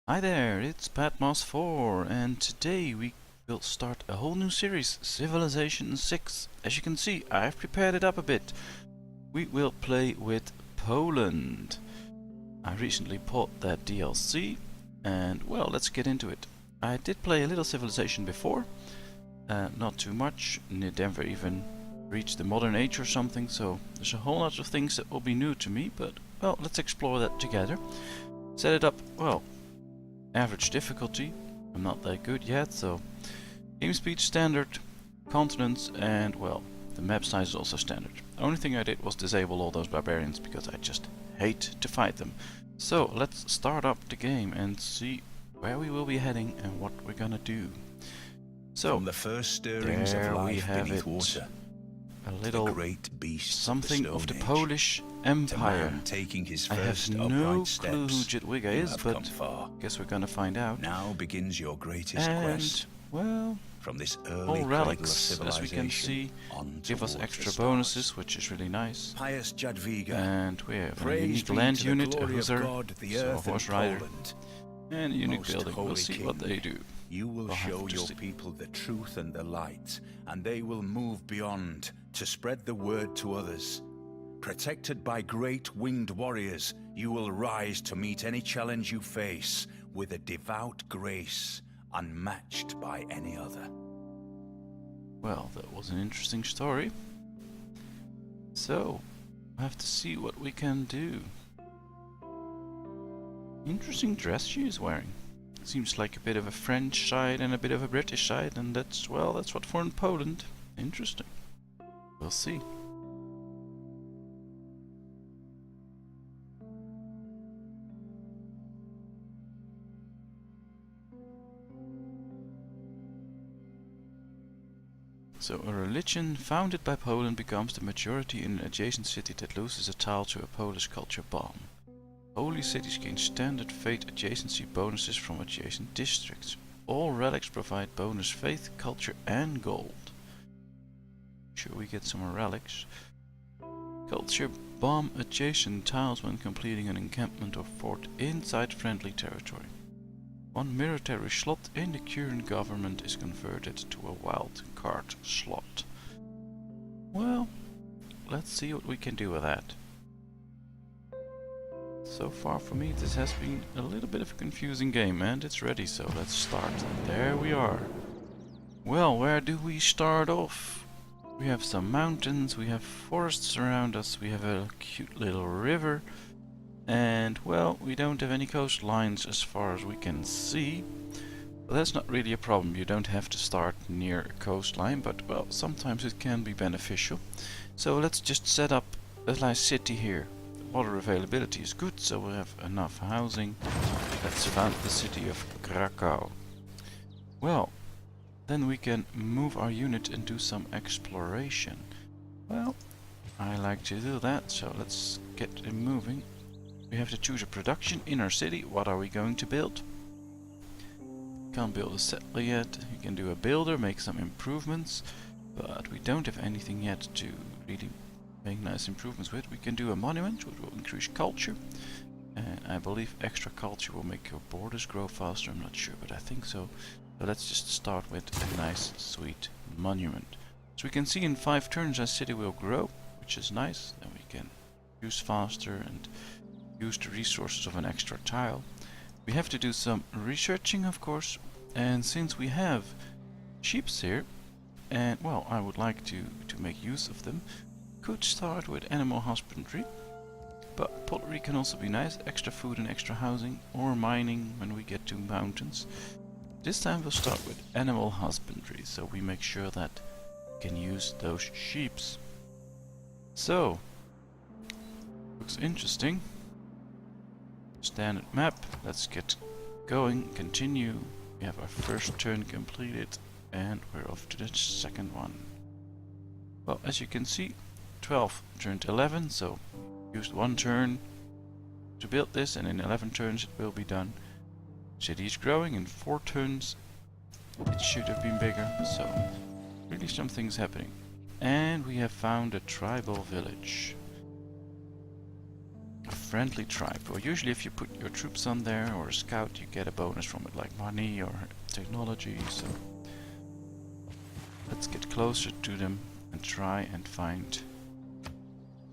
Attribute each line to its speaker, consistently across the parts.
Speaker 1: Hi there, it's Patmos4, and today we will start a whole new series, Civilization 6. As you can see, I've prepared it up a bit. We will play with Poland. I recently bought that DLC, and well, let's get into it. I did play a little Civilization before, not too much, never even reached the modern age or something, so there's a whole lot of things that will be new to me, but well, let's explore that together. Set it up, well, average difficulty. I'm not that good yet, so game speed standard, continents, and well, the map size is also standard. The only thing I did was disable all those barbarians because I just hate to fight them. So let's start up the game and see where we will be heading and what we're gonna do. So
Speaker 2: from the first stirrings of
Speaker 1: there we
Speaker 2: life
Speaker 1: have
Speaker 2: beneath
Speaker 1: it.
Speaker 2: water,
Speaker 1: A
Speaker 2: the
Speaker 1: little
Speaker 2: great beasts
Speaker 1: something
Speaker 2: of
Speaker 1: of the
Speaker 2: Stone Age,
Speaker 1: Polish
Speaker 2: to
Speaker 1: Empire.
Speaker 2: man taking his
Speaker 1: I
Speaker 2: first
Speaker 1: have no
Speaker 2: upright
Speaker 1: clue who
Speaker 2: steps.
Speaker 1: Jadwiga
Speaker 2: You
Speaker 1: is,
Speaker 2: have
Speaker 1: but
Speaker 2: come far.
Speaker 1: guess we're gonna find out.
Speaker 2: Now begins your greatest
Speaker 1: And
Speaker 2: quest.
Speaker 1: well,
Speaker 2: From this
Speaker 1: all
Speaker 2: early cradle of
Speaker 1: relics, as we
Speaker 2: civilization
Speaker 1: can see,
Speaker 2: on
Speaker 1: give us
Speaker 2: towards
Speaker 1: extra
Speaker 2: the stars.
Speaker 1: bonuses, which is really nice.
Speaker 2: Pious Jadwiga,
Speaker 1: And we have a
Speaker 2: praise
Speaker 1: unique
Speaker 2: be
Speaker 1: land
Speaker 2: to the
Speaker 1: unit, a
Speaker 2: glory of
Speaker 1: hussar,
Speaker 2: God, the
Speaker 1: so a
Speaker 2: earth
Speaker 1: horse
Speaker 2: and
Speaker 1: rider,
Speaker 2: Poland.
Speaker 1: and a unique
Speaker 2: Most
Speaker 1: building. We'll
Speaker 2: holy
Speaker 1: see
Speaker 2: king,
Speaker 1: what they do.
Speaker 2: You will
Speaker 1: We'll have
Speaker 2: show
Speaker 1: to
Speaker 2: your
Speaker 1: see.
Speaker 2: people the truth and the light, and they will move beyond to spread the word to others. Protected by great winged warriors, you will rise to meet any challenge you face with a devout grace unmatched by any other.
Speaker 1: Well, that was an interesting story. So, I have to see what we can do. Interesting dress she is wearing. Seems like a bit of a French side and a bit of a British side, and that's, well, that's what for in Poland. Interesting. We'll see. So a religion founded by Poland becomes the majority in an adjacent city that loses a tile to a Polish culture bomb. Holy cities gain standard fate adjacency bonuses from adjacent districts. All relics provide bonus faith, culture and gold. Should we get some relics? Culture bomb adjacent tiles when completing an encampment or fort inside friendly territory. One military slot in the current government is converted to a wild card slot. Well, let's see what we can do with that. So far for me this has been a little bit of a confusing game, and it's ready, so let's start. There we are. Well, where do we start off? We have some mountains, we have forests around us, we have a cute little river. And, well, we don't have any coastlines as far as we can see. But that's not really a problem. You don't have to start near a coastline, but, well, sometimes it can be beneficial. So let's just set up a nice city here. Water availability is good, so we have enough housing. Let's found the city of Krakow. Well, then we can move our unit and do some exploration. Well, I like to do that, so let's get it moving. We have to choose a production in our city. What are we going to build? Can't build a settler yet. You can do a builder, make some improvements, but we don't have anything yet to really make nice improvements with. We can do a monument, which will increase culture, and I believe extra culture will make your borders grow faster. I'm not sure, but I think so. So let's just start with a nice, sweet monument. So we can see in 5 turns our city will grow, which is nice. Then we can use faster and use the resources of an extra tile. We have to do some researching, of course, and since we have sheep here, and well, I would like to make use of them, could start with animal husbandry, but pottery can also be nice, extra food and extra housing, or mining when we get to mountains. This time we'll start with animal husbandry, so we make sure that we can use those sheeps. So, looks interesting. Standard map, let's get going, continue. We have our first turn completed and we're off to the second one. Well, as you can see, 12 turned 11, so used 1 turn to build this, and in 11 turns it will be done. City is growing. In 4 turns it should have been bigger, so really something's happening. And we have found a tribal village. A friendly tribe. Well, usually if you put your troops on there or a scout, you get a bonus from it, like money or technology. So let's get closer to them and try and find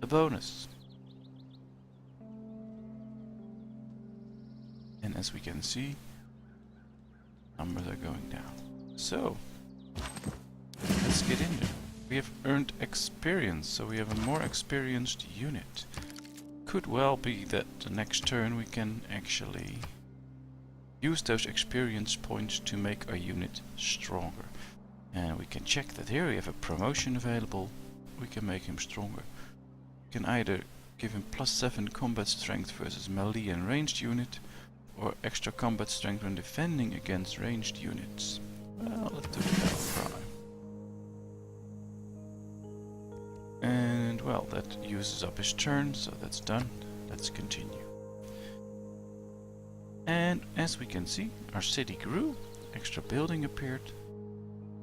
Speaker 1: the bonus. And as we can see, numbers are going down. So let's get in there. We have earned experience, so we have a more experienced unit. Could well be that the next turn we can actually use those experience points to make our unit stronger. And we can check that here we have a promotion available. We can make him stronger. We can either give him +7 combat strength versus melee and ranged unit, or extra combat strength when defending against ranged units. Well, let's do the battle cry. And well, that uses up his turn, so that's done. Let's continue. And as we can see, our city grew, extra building appeared,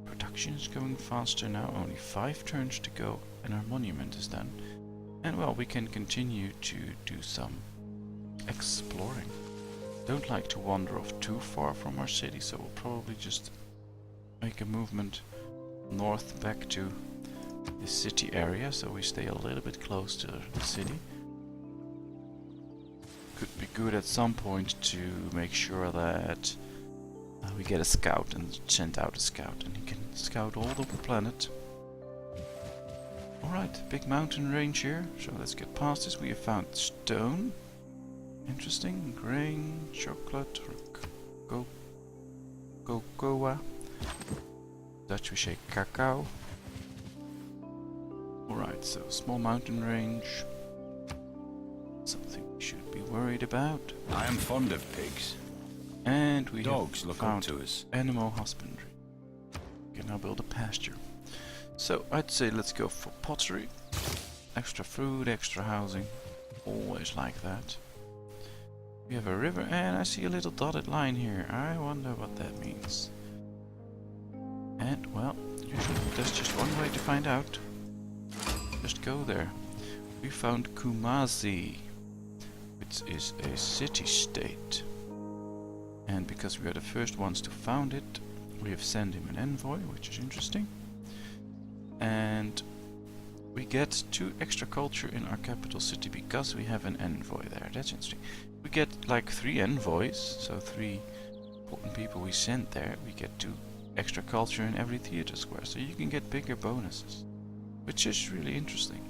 Speaker 1: production is going faster now, only 5 turns to go, and our monument is done. And well, we can continue to do some exploring. Don't like to wander off too far from our city, so we'll probably just make a movement north back to the city area, so we stay a little bit close to the city. Could be good at some point to make sure that we get a scout and send out a scout, and he can scout all over the planet. Alright, big mountain range here, so let's get past this. We have found stone. Interesting. Grain, chocolate, cocoa. Dutch we say cacao. Alright, so small mountain range. Something we should be worried about.
Speaker 2: I am fond of pigs.
Speaker 1: And we
Speaker 2: Dogs
Speaker 1: have
Speaker 2: look
Speaker 1: found
Speaker 2: up to us.
Speaker 1: animal husbandry. We can now build a pasture. So I'd say let's go for pottery. Extra food, extra housing. Always like that. We have a river, and I see a little dotted line here. I wonder what that means. And well, usually there's just one way to find out. Just go there. We found Kumasi, which is a city-state. And because we are the first ones to found it, we have sent him an envoy, which is interesting. And we get 2 extra culture in our capital city because we have an envoy there. That's interesting. We get like 3 envoys, so 3 important people we sent there. We get 2 extra culture in every theater square, so you can get bigger bonuses, which is really interesting.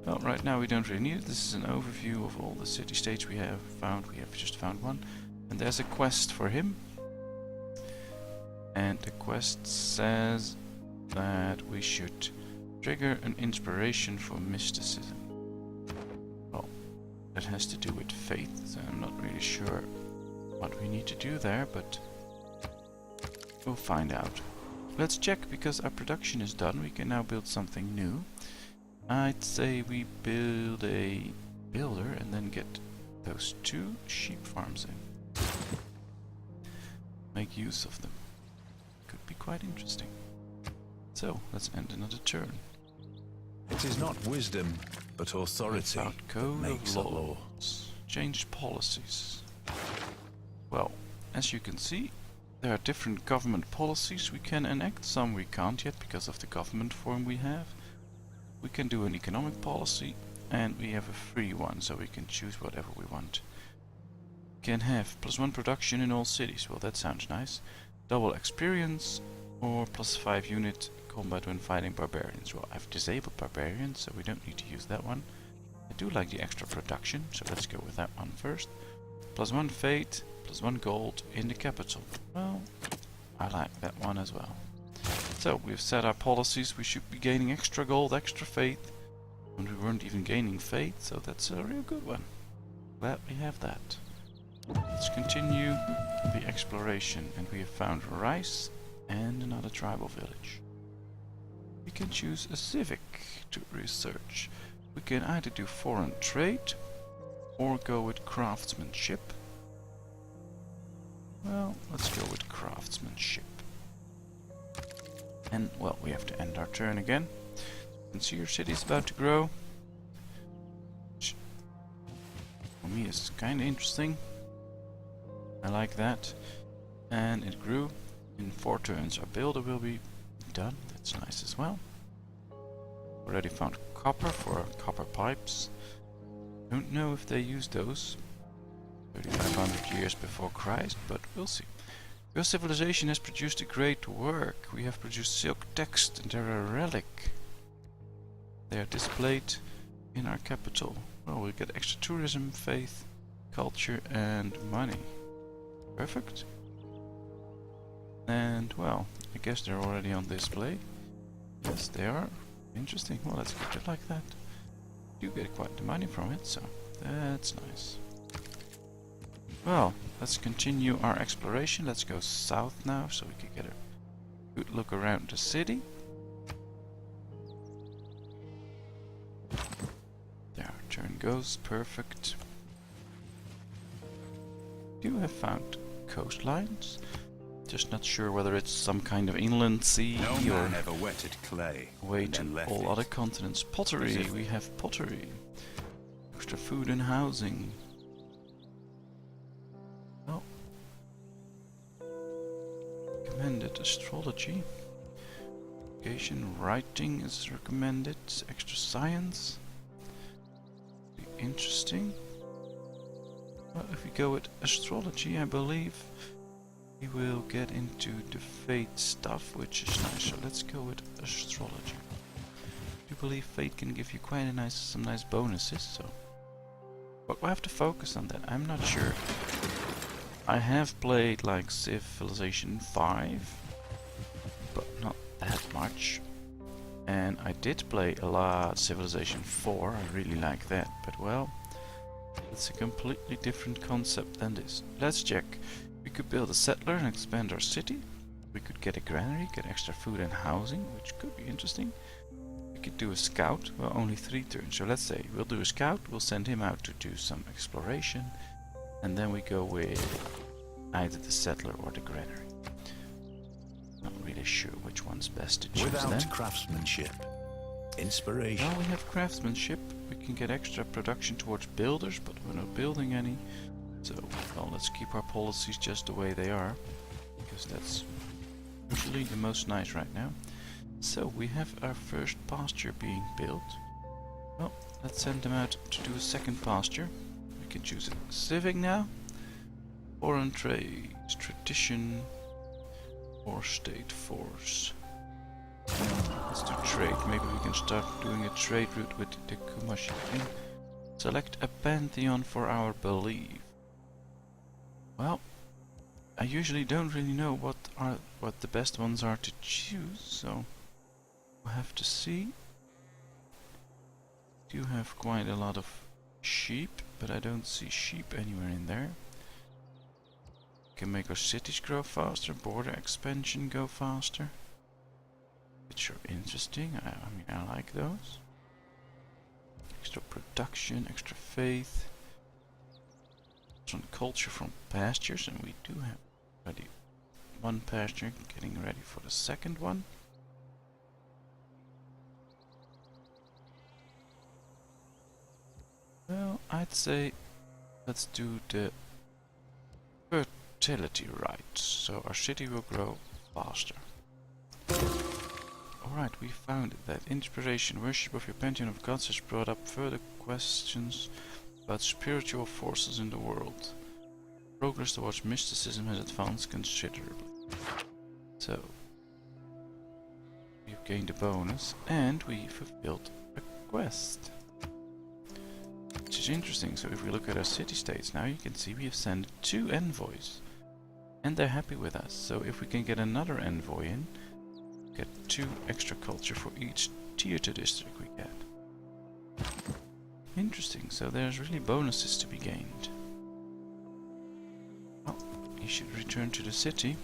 Speaker 1: Well, right now we don't really need it. This is an overview of all the city-states we have found. We have just found one, and there's a quest for him. And the quest says that we should trigger an inspiration for mysticism. Well, that has to do with faith, so I'm not really sure what we need to do there, but we'll find out. Let's check, because our production is done. We can now build something new. I'd say we build a builder and then get those 2 sheep farms in. Make use of them. Could be quite interesting. So, let's end another turn.
Speaker 2: It is not wisdom, but authority
Speaker 1: About code
Speaker 2: makes
Speaker 1: of
Speaker 2: a law.
Speaker 1: laws. Changed policies. Well, as you can see, there are different government policies we can enact. Some we can't yet because of the government form we have. We can do an economic policy, and we have a free one, so we can choose whatever we want. Can have +1 production in all cities. Well, that sounds nice. Double experience, or +5 unit combat when fighting barbarians. Well, I've disabled barbarians, so we don't need to use that one. I do like the extra production, so let's go with that one first. +1 fate, +1 gold in the capital. Well, I like that one as well. So, we've set our policies. We should be gaining extra gold, extra faith, and we weren't even gaining faith, so that's a real good one. Glad we have that. Let's continue the exploration, and we have found rice and another tribal village. We can choose a civic to research. We can either do foreign trade or go with craftsmanship. Well, let's go with craftsmanship. And, well, we have to end our turn again. You can see your city is about to grow. for me is kind of interesting. I like that. And it grew. In 4 turns our builder will be done. That's nice as well. Already found copper for copper pipes. Don't know if they use those 3500 years before Christ, but we'll see. Your civilization has produced a great work. We have produced silk text and they're a relic. They are displayed in our capital. Well, we get extra tourism, faith, culture and money. Perfect. And well, I guess they're already on display. Yes, they are. Interesting. Well, let's keep it like that. You get quite the money from it, so that's nice. Well, let's continue our exploration. Let's go south now, so we can get a good look around the city. There, our turn goes. Perfect. You have found coastlines. Just not sure whether it's some kind of inland sea
Speaker 2: No
Speaker 1: or
Speaker 2: man ever wetted clay
Speaker 1: way
Speaker 2: and
Speaker 1: to
Speaker 2: then left
Speaker 1: all
Speaker 2: it.
Speaker 1: other continents. Pottery, we have pottery. Extra food and housing. Oh. Recommended astrology. Education, writing is recommended. Extra science. Be interesting. Well, if we go with astrology, I believe we will get into the fate stuff, which is nice. So let's go with astrology. I do believe fate can give you quite some nice bonuses. So, but we'll have to focus on that. I'm not sure. I have played like Civilization 5, but not that much. And I did play a lot Civilization 4. I really like that. But well, it's a completely different concept than this. Let's check. We could build a settler and expand our city. We could get a granary, get extra food and housing, which could be interesting. We could do a scout. Well, only 3 turns. So let's say we'll do a scout. We'll send him out to do some exploration. And then we go with either the settler or the granary. Not really sure which one's best to choose
Speaker 2: Without
Speaker 1: then.
Speaker 2: craftsmanship, inspiration.
Speaker 1: Now we have craftsmanship. We can get extra production towards builders, but we're not building any. So, well, let's keep our policies just the way they are, because that's usually the most nice right now. So, we have our first pasture being built. Well, let's send them out to do a second pasture. We can choose a civic now. Foreign trade, tradition, or state force. Let's do trade. Maybe we can start doing a trade route with the Kumashi. Select a pantheon for our belief. Well, I usually don't really know what the best ones are to choose, so we'll have to see. Do have quite a lot of sheep, but I don't see sheep anywhere in there. We can make our cities grow faster, border expansion go faster, which are interesting. I mean, I like those. Extra production, extra faith. Some culture from pastures, and we do have already 1 pasture, getting ready for the second one. Well, I'd say let's do the fertility rites, so our city will grow faster. Alright, we found that inspiration, worship of your pantheon of gods has brought up further questions about spiritual forces in the world. Progress towards mysticism has advanced considerably. So, we've gained a bonus and we fulfilled a quest. Which is interesting. So if we look at our city-states now, you can see we have sent 2 envoys. And they're happy with us. So if we can get another envoy in, get 2 extra culture for each tier 2 district we get. Interesting, so there's really bonuses to be gained. Well, you should return to the city.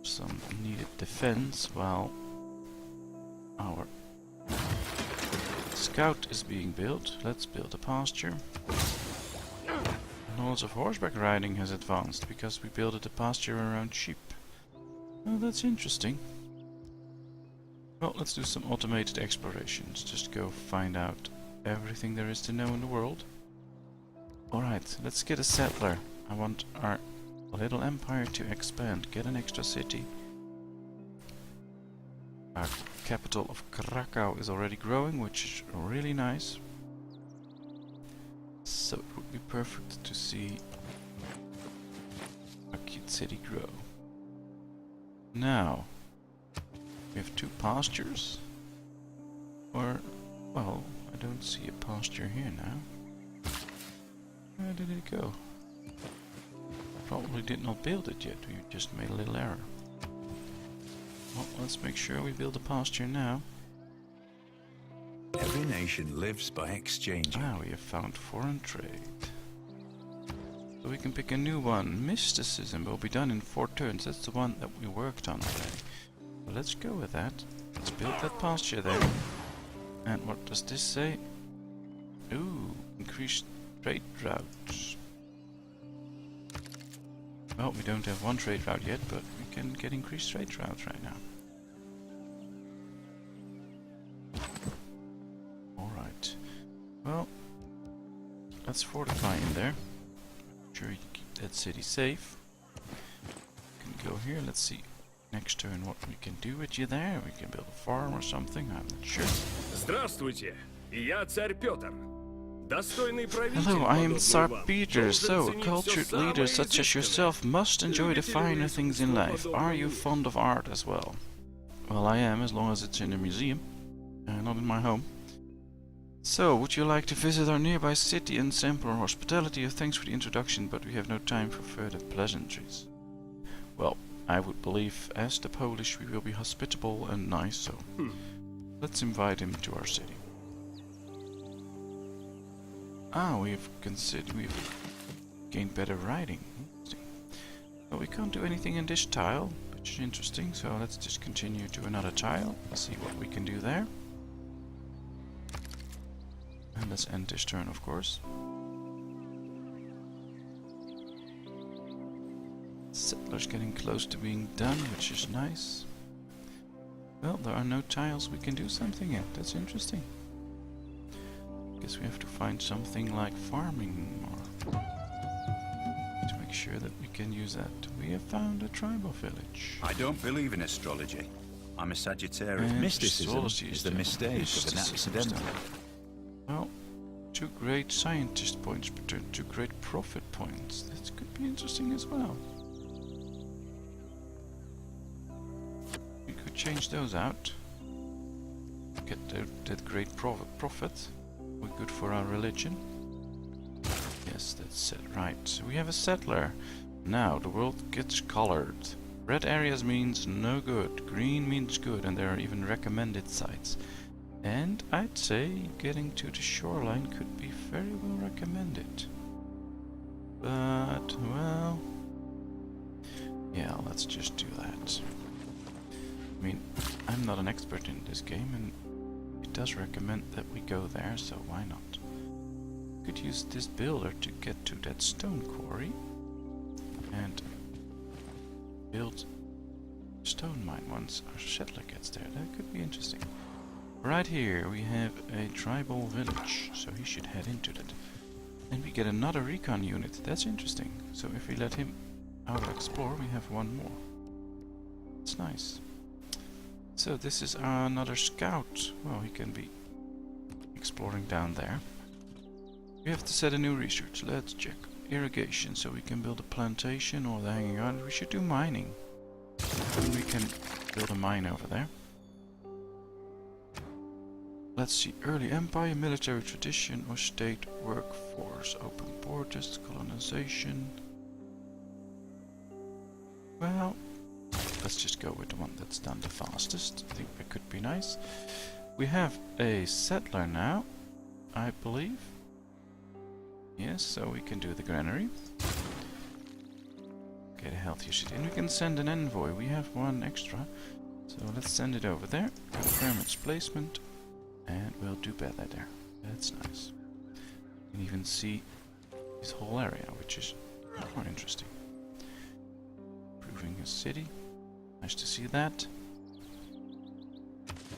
Speaker 1: Some needed defense while our scout is being built. Let's build a pasture. Knowledge of horseback riding has advanced because we built a pasture around sheep. Oh, that's interesting. Well, let's do some automated explorations. Just go find out everything there is to know in the world. Alright, let's get a settler. I want our little empire to expand. Get an extra city. Our capital of Krakow is already growing, which is really nice. So it would be perfect to see a cute city grow. Now, we have 2 pastures. Or, well, I don't see a pasture here now. Where did it go? Probably did not build it yet, we just made a little error. Well, let's make sure we build a pasture now.
Speaker 2: Every nation lives by exchanging.
Speaker 1: Ah, we have found foreign trade. So we can pick a new one. Mysticism will be done in 4 turns. That's the one that we worked on already. So let's go with that. Let's build that pasture there. And what does this say? Ooh, increased trade routes. Well, we don't have 1 trade route yet, but we can get increased trade routes right now. Alright. Well, let's fortify in there. Make sure you keep that city safe. We can go here, let's see next turn what we can do with you there. We can build a farm or something, I'm not sure.
Speaker 3: Здравствуйте, я царь Петр. Достойный правитель.
Speaker 1: Hello, I am
Speaker 3: подобный
Speaker 1: Tsar
Speaker 3: вам,
Speaker 1: Peter.
Speaker 3: должен
Speaker 1: So, a
Speaker 3: ценить
Speaker 1: cultured
Speaker 3: всё
Speaker 1: leader
Speaker 3: самое
Speaker 1: such as
Speaker 3: изысканное.
Speaker 1: yourself must enjoy the
Speaker 3: Любите ли
Speaker 1: finer
Speaker 3: вы
Speaker 1: things in
Speaker 3: искусство
Speaker 1: life.
Speaker 3: подобное
Speaker 1: Are you
Speaker 3: мне?
Speaker 1: fond of art as well? Well, I am, as long as it's in a museum, not in my home. So, would you like to visit our nearby city and sample our hospitality? Thanks for the introduction, but we have no time for further pleasantries. Well, I would believe, as the Polish, we will be hospitable and nice, so let's invite him to our city. Ah, we've gained better riding. Interesting. Well, we can't do anything in this tile, which is interesting, so let's just continue to another tile. Let's see what we can do there. And let's end this turn, of course. Settler's getting close to being done, which is nice. Well, there are no tiles we can do something in. That's interesting. Guess we have to find something like farming or to make sure that we can use that. We have found a tribal village.
Speaker 2: I don't believe in astrology. I'm a Sagittarius.
Speaker 1: And
Speaker 2: Mysticism
Speaker 1: astrology
Speaker 2: is the
Speaker 1: the
Speaker 2: mistake of an
Speaker 1: mysticism
Speaker 2: accidental.
Speaker 1: stuff. Well, 2 great scientist points return 2 great profit points. That could be interesting as well. We could change those out. Get that great profit. We're good for our religion. Yes, that's it. Right. So we have a settler. Now the world gets colored. Red areas means no good. Green means good, and there are even recommended sites. And I'd say getting to the shoreline could be very well recommended. But, well... yeah, let's just do that. I mean, I'm not an expert in this game, and it does recommend that we go there, so why not? Could use this builder to get to that stone quarry and build stone mine once our settler gets there. That could be interesting. Right here we have a tribal village, so he should head into that. And we get another recon unit. That's interesting. So if we let him out explore, we have 1 more. It's nice. So this is another scout. Well, he can be exploring down there. We have to set a new research. Let's check. Irrigation, so we can build a plantation or the hanging out. We should do mining. And we can build a mine over there. Let's see. Early empire, military tradition or state workforce. Open borders, colonization. Well, let's just go with the one that's done the fastest. I think that could be nice. We have a settler now, I believe. Yes, so we can do the granary. Get a healthier city. And we can send an envoy. We have 1 extra. So let's send it over there. Confirm its placement. And we'll do better there. That's nice. You can even see this whole area, which is more interesting. Improving a city. Nice to see that.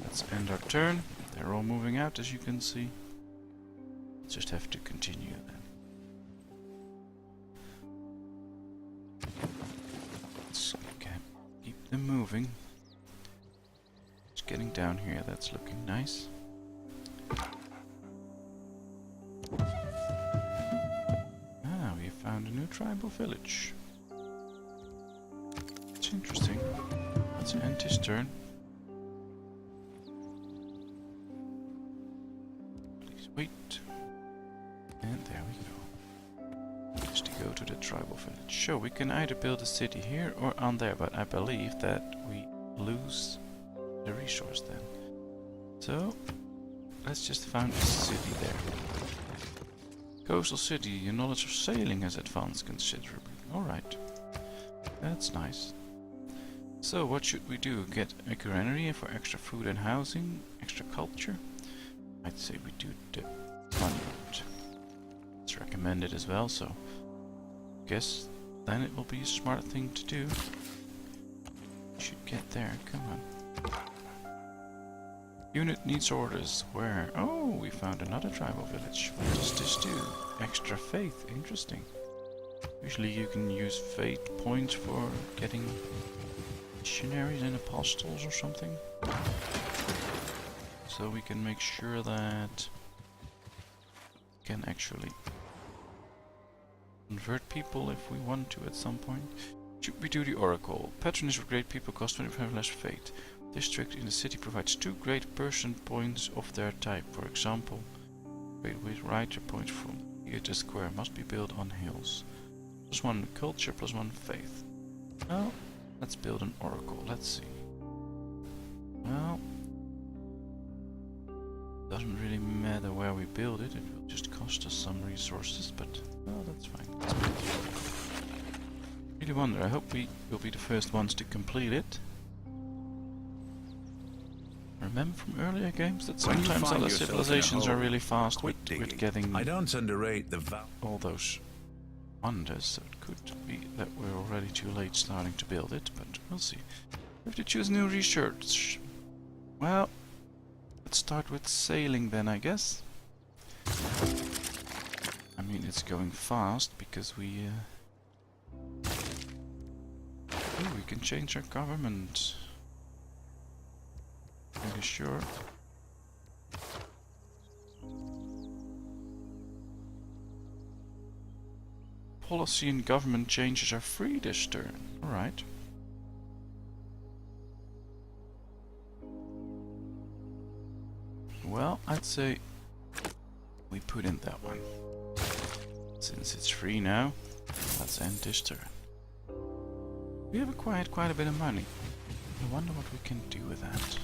Speaker 1: Let's end our turn. They're all moving out, as you can see. Just have to continue then. Just keep them moving. Just getting down here, that's looking nice. Ah, we found a new tribal village. It's interesting. Let's end his turn. Please wait. And there we go. Just to go to the tribal village. Sure, we can either build a city here or on there, but I believe that we lose the resource then. So, let's just found a city there. Coastal city, your knowledge of sailing has advanced considerably. Alright. That's nice. So, what should we do? Get a granary for extra food and housing? Extra culture? I'd say we do the monument. It's recommended as well, so guess then it will be a smart thing to do. Should get there, come on. Unit needs orders. Where? Oh, we found another tribal village. What does this do? Extra faith. Interesting. Usually you can use faith points for getting missionaries and apostles or something. So we can make sure that we can actually convert people if we want to at some point. Should we do the oracle? Patronage of great people costs 25 less faith. District in the city provides 2 great person points of their type. For example, great writer points from here to square must be built on hills. +1 culture, +1 faith. Well, let's build an oracle. Let's see. Well, doesn't really matter where we build it. It will just cost us some resources, but well, that's fine. Let's build it. Really wonder. I hope we will be the first ones to complete it. Remember from earlier games that sometimes other civilizations are really fast with getting
Speaker 2: I don't underrate the
Speaker 1: all those wonders, so it could be that we're already too late starting to build it, but we'll see. We have to choose new research. Well, let's start with sailing then, I guess. I mean, it's going fast because we can change our government. Pretty sure. Policy and government changes are free this turn. Alright. Well, I'd say we put in that one. Since it's free now, let's end this turn. We have acquired quite a bit of money. I wonder what we can do with that.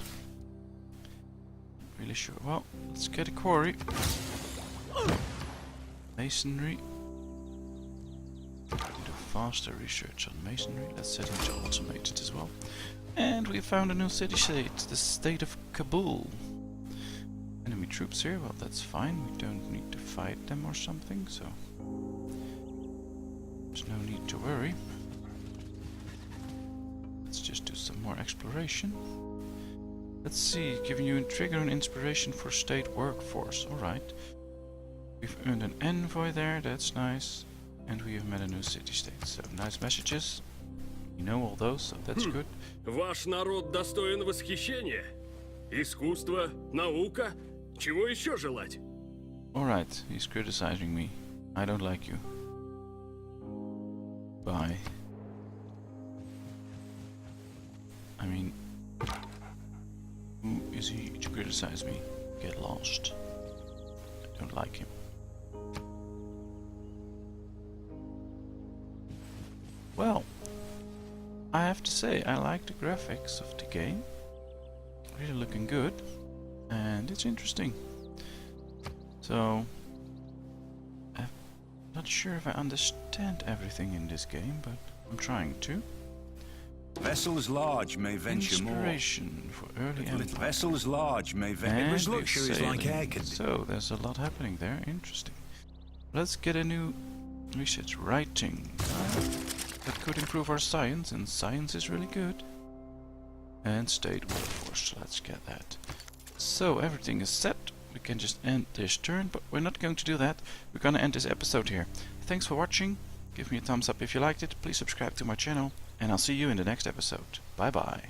Speaker 1: Really sure. Well, let's get a quarry. Masonry. Do faster research on masonry. Let's set it to automated as well. And we found a new city-state, the state of Kabul. Enemy troops here. Well, that's fine. We don't need to fight them or something, so there's no need to worry. Let's just do some more exploration. Let's see, giving you a trigger and inspiration for state workforce. Alright. We've earned an envoy there, that's nice. And we have met a new city-state, so nice messages. You know all those, so that's good.
Speaker 3: Ваш народ достоин восхищения. Искусство, наука. Чего еще желать?
Speaker 1: Alright, he's criticizing me. I don't like you. Bye. I mean, who is he to criticize me? Get lost. I don't like him. Well, I have to say, I like the graphics of the game. Really looking good. And it's interesting. So, I'm not sure if I understand everything in this game, but I'm trying to.
Speaker 2: Vessels large may venture more.
Speaker 1: Inspiration for early empire.
Speaker 2: Vessels large may venture. His luxuries like air conditioning.
Speaker 1: So there's a lot happening there. Interesting. Let's get a new research writing. That could improve our science, and science is really good. And state workforce. Let's get that. So everything is set. We can just end this turn, but we're not going to do that. We're going to end this episode here. Thanks for watching. Give me a thumbs up if you liked it. Please subscribe to my channel. and I'll see you in the next episode. Bye bye.